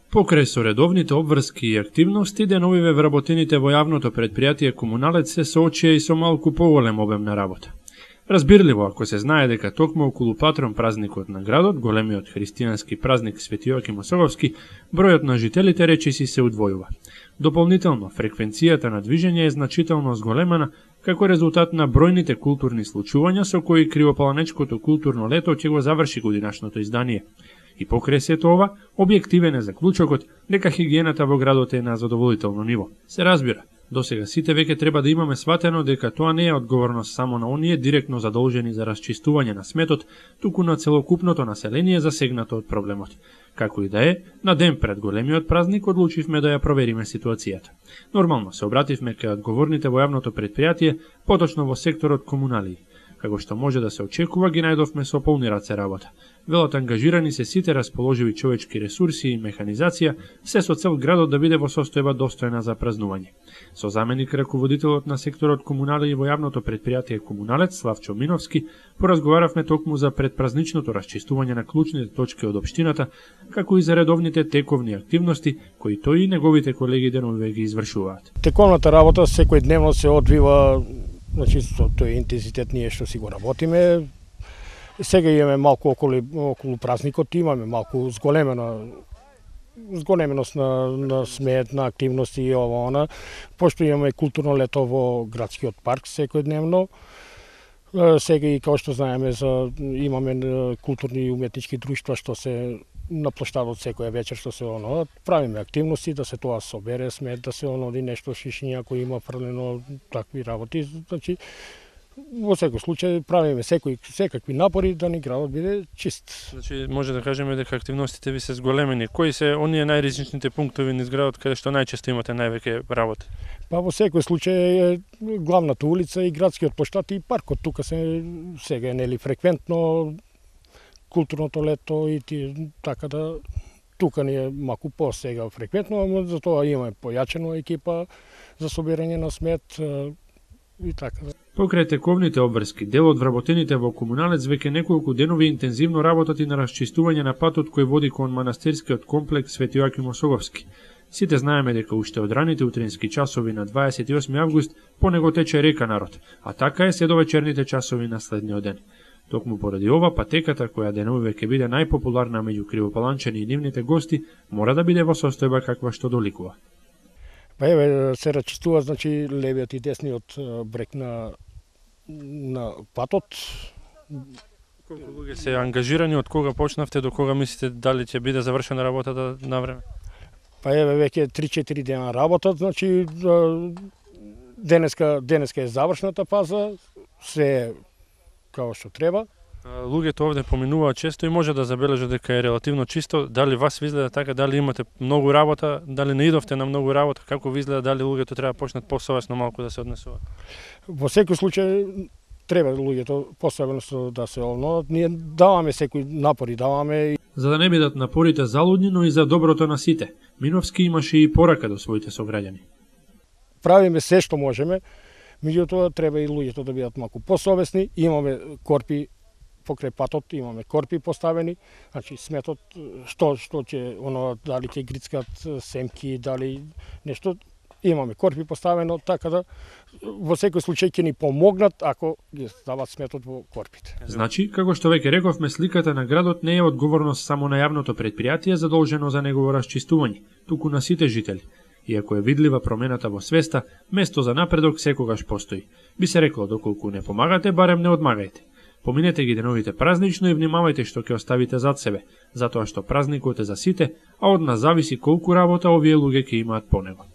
Покрај со редовните обврски и активности, деновиве вработените во јавното предпријатие Комуналец се соочија и со малку поголем обем на работа. Разбирливо ако се знае дека токму околу патрон празникот на градот, големиот христијански празник Свети Јоаким Осоговски, бројот на жителите речиси се удвојува. Дополнително, фреквенцијата на движење е значително зголемена како резултат на бројните културни случувања со кои Кривопаланечкото културно лето ќе го заврши годинашното издание. И покрај сето ова, објективен е заклучокот дека хигиената во градот е на задоволително ниво. Се разбира, досега сите веќе треба да имаме сватено дека тоа не е одговорност само на оние директно задолжени за расчистување на сметот, туку на целокупното население засегнато од проблемот. Како и да е, на ден пред големиот празник одлучивме да ја провериме ситуацијата. Нормално се обративме кај одговорните во јавното предпријатие, поточно во секторот комуналии. Како што може да се очекува, ги најдовме со полни раце работа. Велот ангажирани се сите расположиви човечки ресурси и механизација, се со цел градот да биде во состојба достојна за празнување. Со заменик раководителот на секторот комуналии во јавното предпријатие Комуналец Славчо Миновски поразговаравме токму за предпразничното расчистување на клучните точки од општината, како и за редовните тековни активности кои тој и неговите колеги деновиве ги извршуваат. Тековната работа секојдневно се одвива. Значи, со тој интензитет ние што си го работиме. Сега имаме малку околу празникот, имаме малку зголеменост на смет, на активности и ова, пошто имаме културно лето во градскиот парк секојдневно. Сега и како што знаеме, имаме културни и уметнички друштва што се на площадот секоја вечер што се правиме активности, да се тоа собере смет, да се оноди нешто шишиња ако има фрлено, такви работи. Значи, во секој случај правиме секакви напори да ни градот биде чист. Значи, може да кажеме дека активностите ви се зголемени. Кои се оние најризичните пунктови низ градот каде што најчесто имате највеќе работа? Па во секој случај е главната улица и градскиот площад и паркот. Тука сега е нели фреквентно културното лето и така да тука ни е малку по-сега фреквентно, но затоа имаме појачено екипа за собирање на смет и така. Покрај тековните обврски, дел од вработените во Комуналец веќе неколку денови интензивно работат и на расчистување на патот кој води кон манастирскиот комплекс Свети Јоаким Осоговски. Сите знаеме дека уште од раните утрински часови на 28 август по него тече река Народ, а така е се до вечерните часови на следниот ден. Токму поради ова, патеката која деновиве ќе биде најпопуларна меѓу кривопаланчани и нивните гости, мора да биде во состојба каква што доликува. Па еве, се расчистува, значи, левиот и десниот брег на патот. Колку луѓе се ангажирани, од кога почнавте, до кога мислите дали ќе биде завршена работата на време? Па еве, веќе 3-4 дена работат, значи, денеска е завршната фаза, се како што треба. Луѓето овде поминуваат често и може да забележат дека е релативно чисто. Дали вас ви изгледа така, дали имате многу работа, дали не идовте на многу работа, како ви изгледа, дали луѓето треба почнат посовесно малку да се однесуваат? Во секој случај треба луѓето посовесно да се однесуваат. Ние даваме секој напори, даваме. За да не бидат напорите залудни, но и за доброто на сите. Миновски имаше и порака до своите сограѓани. Правиме се што можеме. Меѓутоа, треба и луѓето да бидат малку посовесни. Имаме корпи покрај патот, имаме корпи поставени. Значи, сметот, што ќе, дали ќе грицкат семки, дали нешто, имаме корпи поставено, така да во секој случај ќе ни помогнат ако ги стават сметот во корпите. Значи, како што веќе рековме, сликата на градот не е одговорност само на јавното предпријатие задолжено за негово расчистување, туку на сите жители. Иако е видлива промената во свеста, место за напредок секогаш постои. Би се рекло, доколку не помагате, барем не одмагајте. Поминете ги деновите празнично и внимавајте што ќе оставите зад себе, затоа што празникот е за сите, а од нас зависи колку работа овие луѓе ќе имаат по него.